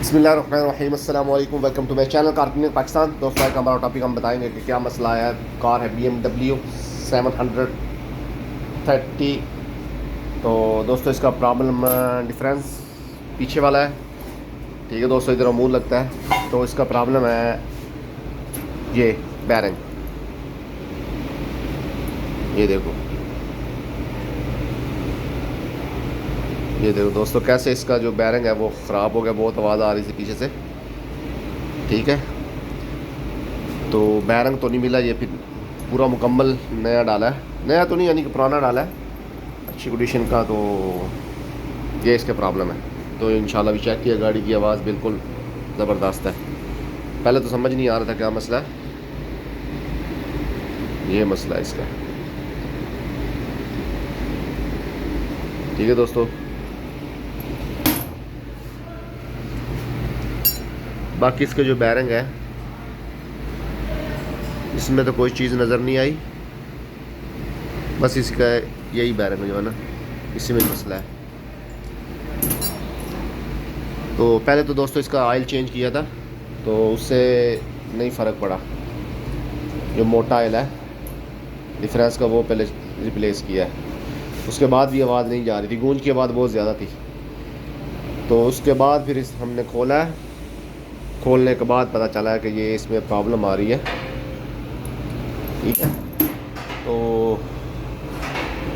बिस्मिल्लाहिर्रहमानिर्रहीम, अस्सलाम वालेकुम, welcome to my channel carpenter Pakistan. दोस्तों आज का हमारा टॉपिक हम बताएंगे कि क्या मसला है। कार है BMW 730। तो दोस्तों इसका प्रॉब्लम डिफरेंस पीछे वाला है। ठीक है दोस्तों, इधर अमूल लगता है तो इसका प्रॉब्लम है ये बैरिंग। ये देखो दोस्तों कैसे इसका जो बैरिंग है वो ख़राब हो गया। बहुत आवाज़ आ रही थी पीछे से। ठीक है, तो बैरिंग तो नहीं मिला। ये फिर पूरा मुकम्मल नया डाला है, नया तो नहीं यानी कि पुराना डाला है, अच्छी कंडीशन का। तो ये इसके प्रॉब्लम है। तो इंशाल्लाह भी चेक किया, गाड़ी की आवाज़ बिल्कुल ज़बरदस्त है। पहले तो समझ नहीं आ रहा था क्या मसला है। ये मसला है इसका। ठीक है दोस्तों, बाकी इसके जो बैरिंग है इसमें तो कोई चीज़ नज़र नहीं आई। बस इसका यही बैरिंग जो है ना, इसी में मसला है। तो पहले तो दोस्तों इसका ऑयल चेंज किया था तो उससे नहीं फ़र्क पड़ा। जो मोटा ऑयल है डिफरेंस का वो पहले रिप्लेस किया है। उसके बाद भी आवाज़ नहीं जा रही थी, गूंज की आवाज़ बहुत ज़्यादा थी। तो उसके बाद फिर हमने खोला है। खोलने के बाद पता चला है कि ये इसमें प्रॉब्लम आ रही है। ठीक है, तो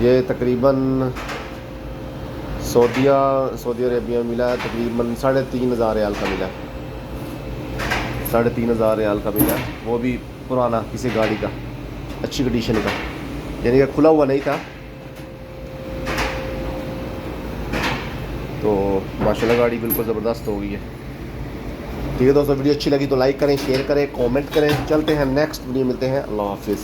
ये तकरीबन सऊदी अरेबिया में मिला है। तकरीबन 3,500 रियाल का मिला। 3,500 रियाल का मिला, वो भी पुराना किसी गाड़ी का, अच्छी कंडीशन का, यानी कि खुला हुआ नहीं था। तो माशाल्लाह गाड़ी बिल्कुल ज़बरदस्त हो गई है। ठीक है दोस्तों, वीडियो अच्छी लगी तो लाइक करें, शेयर करें, कमेंट करें। चलते हैं नेक्स्ट वीडियो, मिलते हैं। अल्लाह हाफिज़।